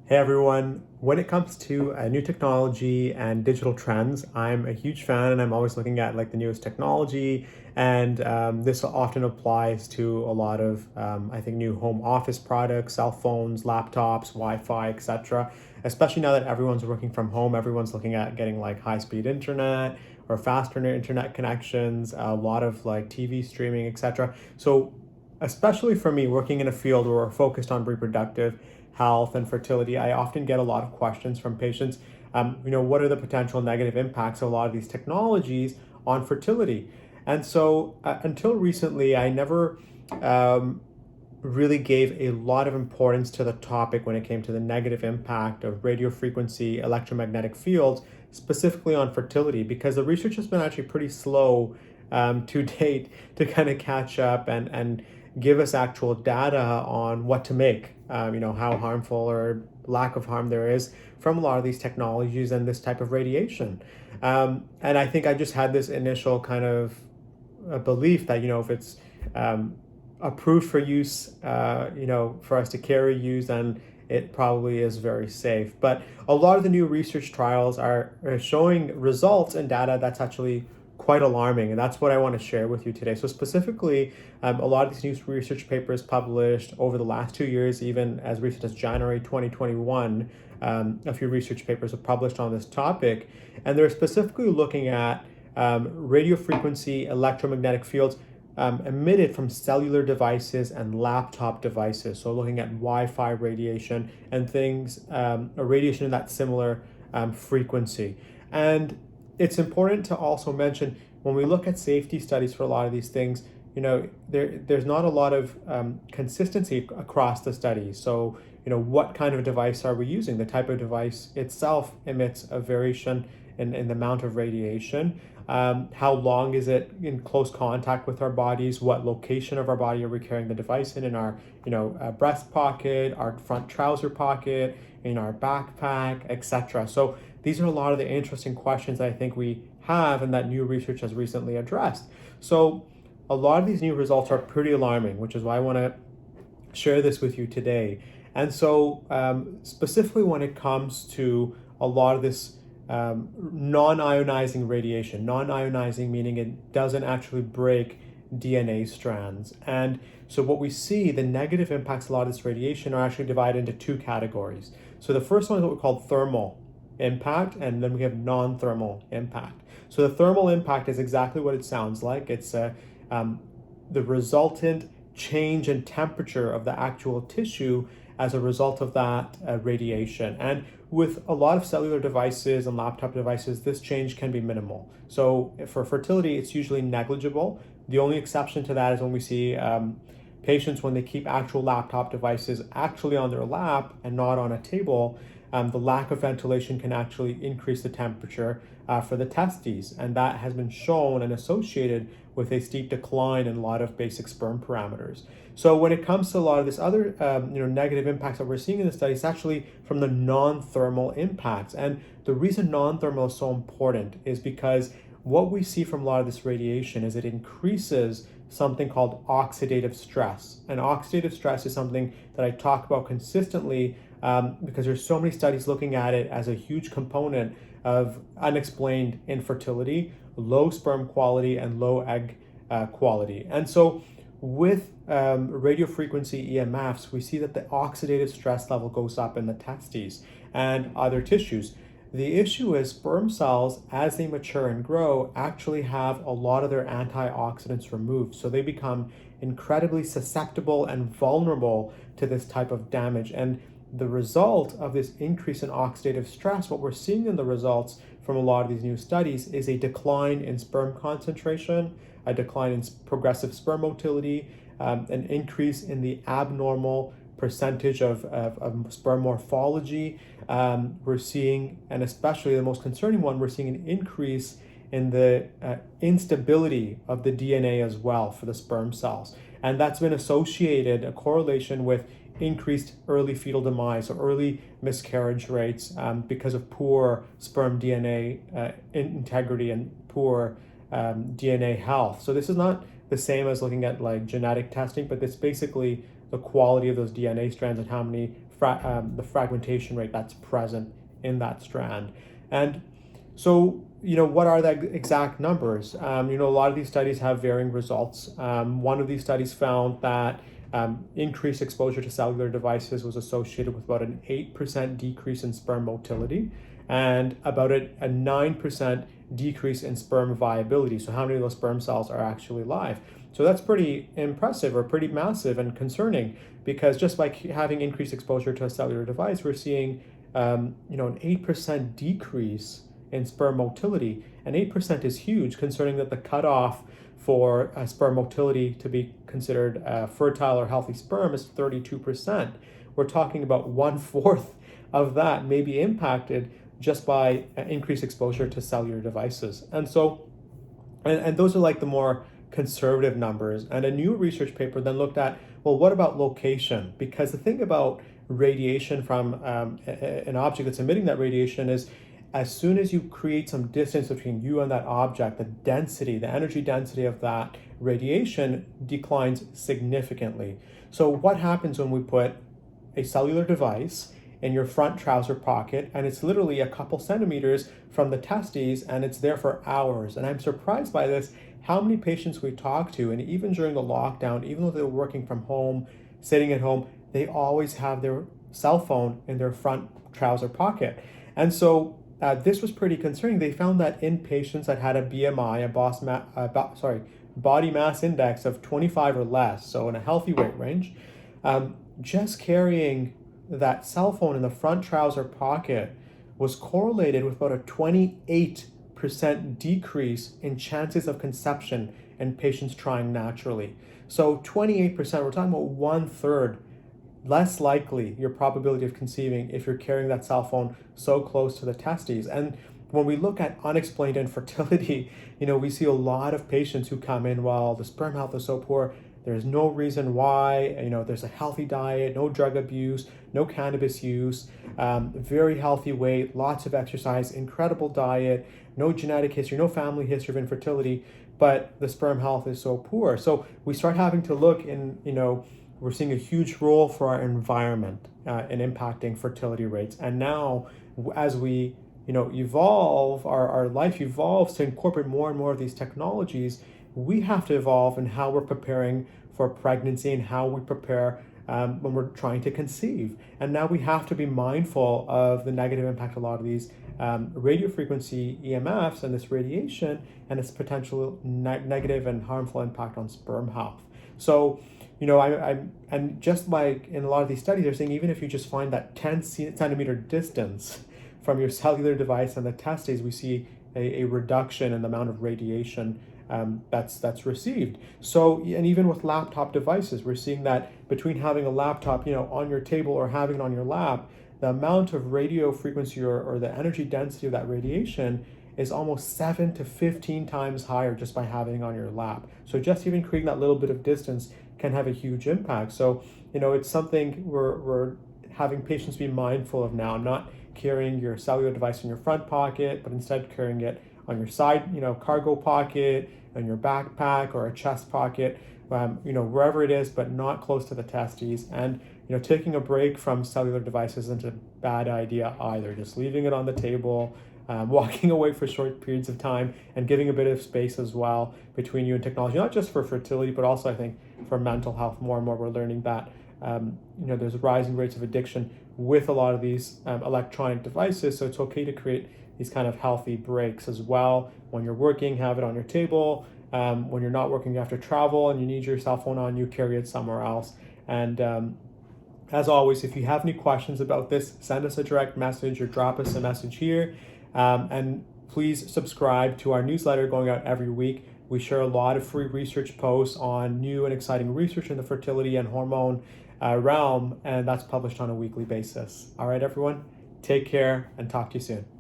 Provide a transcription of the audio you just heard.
Hey everyone, when it comes to new technology and digital trends, I'm a huge fan and I'm always looking at like the newest technology. And this often applies to a lot of, I think, new home office products, cell phones, laptops, Wi-Fi, etc. Especially now that everyone's working from home, everyone's looking at getting like high-speed internet or faster internet connections, a lot of like TV streaming, etc. So especially for me working in a field where we're focused on reproductive health and fertility, I often get a lot of questions from patients. What are the potential negative impacts of a lot of these technologies on fertility? And so, until recently, I never really gave a lot of importance to the topic when it came to the negative impact of radio frequency electromagnetic fields, specifically on fertility, because the research has been actually pretty slow to date to kind of catch up and give us actual data on what to make, how harmful or lack of harm there is from a lot of these technologies and this type of radiation. And I think I just had this initial kind of a belief that, if it's approved for use, for us to carry, use, then it probably is very safe. But a lot of the new research trials are showing results and data that's actually quite alarming, and that's what I want to share with you today. So specifically, a lot of these new research papers published over the last 2 years, even as recent as January 2021, a few research papers are published on this topic, and they're specifically looking at radio frequency electromagnetic fields emitted from cellular devices and laptop devices. So looking at Wi-Fi radiation and things, a radiation in that similar frequency. And it's important to also mention when we look at safety studies for a lot of these things, there's not a lot of consistency across the studies. So, what kind of device are we using? The type of device itself emits a variation in the amount of radiation. How long is it in close contact with our bodies? What location of our body are we carrying the device in our, breast pocket, our front trouser pocket, in our backpack, etc. So these are a lot of the interesting questions that I think we have and that new research has recently addressed. So a lot of these new results are pretty alarming, which is why I want to share this with you today. And so specifically when it comes to a lot of this non-ionizing radiation, non-ionizing meaning it doesn't actually break DNA strands. And so what we see, the negative impacts of a lot of this radiation are actually divided into two categories. So the first one is what we call thermal impact, and then we have non-thermal impact. So the thermal impact is exactly what it sounds like. It's the resultant change in temperature of the actual tissue as a result of that radiation. And with a lot of cellular devices and laptop devices, this change can be minimal. So for fertility, it's usually negligible. The only exception to that is when we see patients, when they keep actual laptop devices actually on their lap and not on a table, the lack of ventilation can actually increase the temperature for the testes. And that has been shown and associated with a steep decline in a lot of basic sperm parameters. So when it comes to a lot of this other negative impacts that we're seeing in the study, it's actually from the non-thermal impacts. And the reason non-thermal is so important is because what we see from a lot of this radiation is it increases something called oxidative stress. And oxidative stress is something that I talk about consistently because there's so many studies looking at it as a huge component of unexplained infertility, low sperm quality, and low egg quality. And so with radio frequency EMFs, we see that the oxidative stress level goes up in the testes and other tissues. The issue is sperm cells, as they mature and grow, actually have a lot of their antioxidants removed. So they become incredibly susceptible and vulnerable to this type of damage. And the result of this increase in oxidative stress, what we're seeing in the results from a lot of these new studies, is a decline in sperm concentration, a decline in progressive sperm motility, an increase in the abnormal percentage of sperm morphology. We're seeing, and especially the most concerning one, we're seeing an increase in the instability of the DNA as well for the sperm cells. And that's been associated, a correlation with increased early fetal demise or early miscarriage rates because of poor sperm DNA integrity and poor DNA health. So this is not the same as looking at like genetic testing, but it's basically the quality of those DNA strands and how many the fragmentation rate that's present in that strand. And so, what are the exact numbers? A lot of these studies have varying results. One of these studies found that increased exposure to cellular devices was associated with about an 8% decrease in sperm motility and about a 9% decrease in sperm viability. So how many of those sperm cells are actually live? So that's pretty impressive or pretty massive and concerning, because just by having increased exposure to a cellular device, we're seeing an 8% decrease in sperm motility. And 8% is huge, concerning that the cutoff for sperm motility to be considered fertile or healthy sperm is 32%. We're talking about 1/4 of that may be impacted just by increased exposure to cellular devices. And so, and those are like the more conservative numbers. And a new research paper then looked at, well, what about location? Because the thing about radiation from an object that's emitting that radiation is, as soon as you create some distance between you and that object, the density, the energy density of that radiation declines significantly. So what happens when we put a cellular device in your front trouser pocket, and it's literally a couple centimeters from the testes, and it's there for hours? And I'm surprised by this, how many patients we talk to, and even during the lockdown, even though they're working from home, sitting at home, they always have their cell phone in their front trouser pocket. And so this was pretty concerning. They found that in patients that had a BMI, body mass index of 25 or less, so in a healthy weight range, just carrying that cell phone in the front trouser pocket was correlated with about a 28% decrease in chances of conception in patients trying naturally. So 28%, we're talking about 1/3 less likely your probability of conceiving if you're carrying that cell phone so close to the testes. And when we look at unexplained infertility, we see a lot of patients who come in, while the sperm health is so poor, there's no reason why. There's a healthy diet, no drug abuse, no cannabis use, very healthy weight, lots of exercise, incredible diet, no genetic history, no family history of infertility, but the sperm health is so poor. So we start having to look in, we're seeing a huge role for our environment in impacting fertility rates. And now, as we evolve, our life evolves to incorporate more and more of these technologies, we have to evolve in how we're preparing for pregnancy and how we prepare when we're trying to conceive. And now we have to be mindful of the negative impact a lot of these radio frequency EMFs and this radiation and its potential negative and harmful impact on sperm health. So, and just like in a lot of these studies, they're saying even if you just find that 10 centimeter distance from your cellular device and the testes, we see a reduction in the amount of radiation that's received. So, and even with laptop devices, we're seeing that between having a laptop, on your table or having it on your lap, the amount of radio frequency or the energy density of that radiation is almost 7 to 15 times higher just by having it on your lap. So just even creating that little bit of distance can have a huge impact. So, it's something we're having patients be mindful of now, not carrying your cellular device in your front pocket, but instead carrying it on your side, cargo pocket, in your backpack or a chest pocket, wherever it is, but not close to the testes. And, taking a break from cellular devices isn't a bad idea either. Just leaving it on the table, walking away for short periods of time, and giving a bit of space as well between you and technology, not just for fertility, but also I think for mental health. More and more we're learning that, there's rising rates of addiction with a lot of these electronic devices. So it's okay to create these kind of healthy breaks as well. When you're working, have it on your table. When you're not working, you have to travel and you need your cell phone on you, carry it somewhere else. And as always, if you have any questions about this, send us a direct message or drop us a message here. And please subscribe to our newsletter going out every week. We share a lot of free research posts on new and exciting research in the fertility and hormone realm, and that's published on a weekly basis. All right, everyone, take care and talk to you soon.